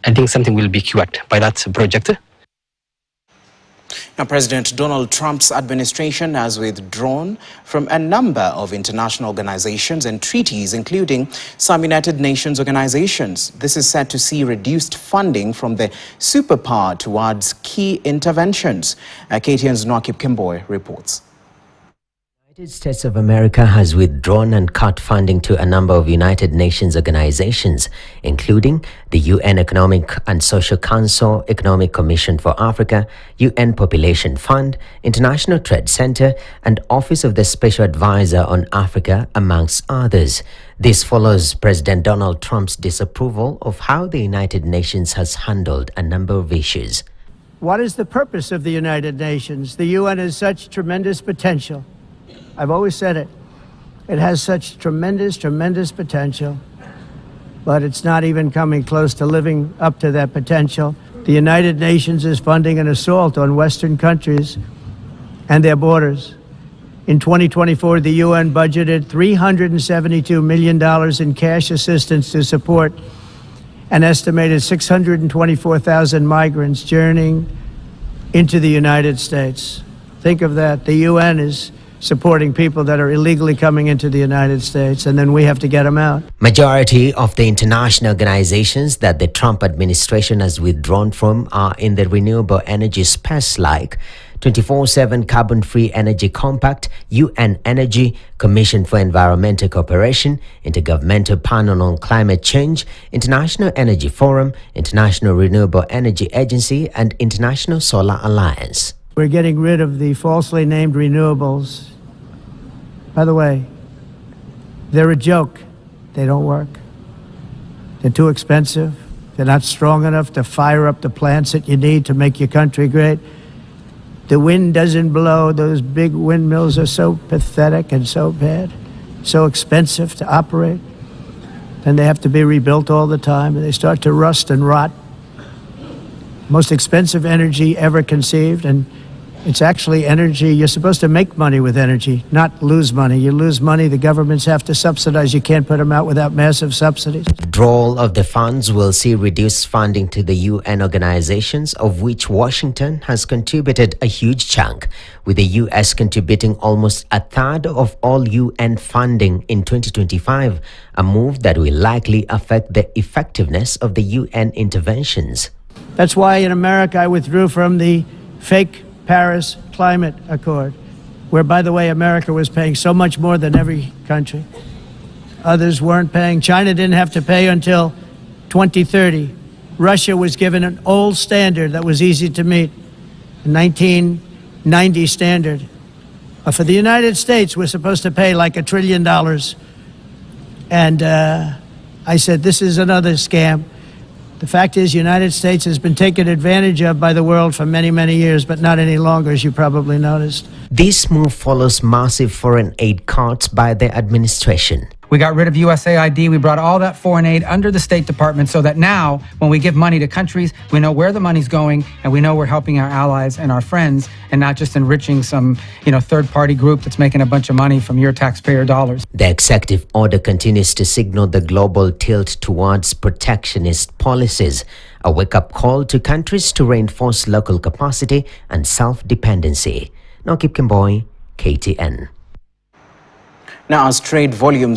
I think something will be cured by that project. Now, President Donald Trump's administration has withdrawn from a number of international organizations and treaties, including some United Nations organizations. This is said to see reduced funding from the superpower towards key interventions. KTN's Nwakip Kimboy reports. The United States of America has withdrawn and cut funding to a number of United Nations organizations, including the UN Economic and Social Council, Economic Commission for Africa, UN Population Fund, International Trade Center, and Office of the Special Advisor on Africa, amongst others. This follows President Donald Trump's disapproval of how the United Nations has handled a number of issues. What is the purpose of the United Nations? The UN has such tremendous potential. I've always said it. It has such tremendous, tremendous potential, but it's not even coming close to living up to that potential. The United Nations is funding an assault on Western countries and their borders. In 2024, the UN budgeted $372 million in cash assistance to support an estimated 624,000 migrants journeying into the United States. Think of that. The UN is supporting people that are illegally coming into the United States, and then we have to get them out. Majority of the international organizations that the Trump administration has withdrawn from are in the renewable energy space, like 24/7 Carbon-Free Energy Compact, UN Energy, Commission for Environmental Cooperation, Intergovernmental Panel on Climate Change, International Energy Forum, International Renewable Energy Agency, and International Solar Alliance. We're getting rid of the falsely named renewables. By the way, they're a joke. They don't work. They're too expensive. They're not strong enough to fire up the plants that you need to make your country great. The wind doesn't blow. Those big windmills are so pathetic and so bad, so expensive to operate. And they have to be rebuilt all the time, and they start to rust and rot. Most expensive energy ever conceived, and it's actually energy. You're supposed to make money with energy, not lose money. You lose money, the governments have to subsidize. You can't put them out without massive subsidies. Withdrawal of the funds will see reduced funding to the UN organizations, of which Washington has contributed a huge chunk, with the US contributing almost a third of all UN funding in 2025, a move that will likely affect the effectiveness of the UN interventions. That's why in America I withdrew from the fake Paris Climate Accord, where, by the way, America was paying so much more than every country. Others weren't paying. China didn't have to pay until 2030. Russia was given an old standard that was easy to meet, a 1990 standard. But for the United States, we're supposed to pay like $1 trillion. And I said, this is another scam. The fact is, the United States has been taken advantage of by the world for many, many years, but not any longer, as you probably noticed. This move follows massive foreign aid cuts by the administration. We got rid of USAID. We brought all that foreign aid under the State Department so that now, when we give money to countries, we know where the money's going, and we know we're helping our allies and our friends, and not just enriching some, third-party group that's making a bunch of money from your taxpayer dollars. The executive order continues to signal the global tilt towards protectionist policies, a wake-up call to countries to reinforce local capacity and self-dependency. Nwakip Kimboy, KTN. Now, as trade volumes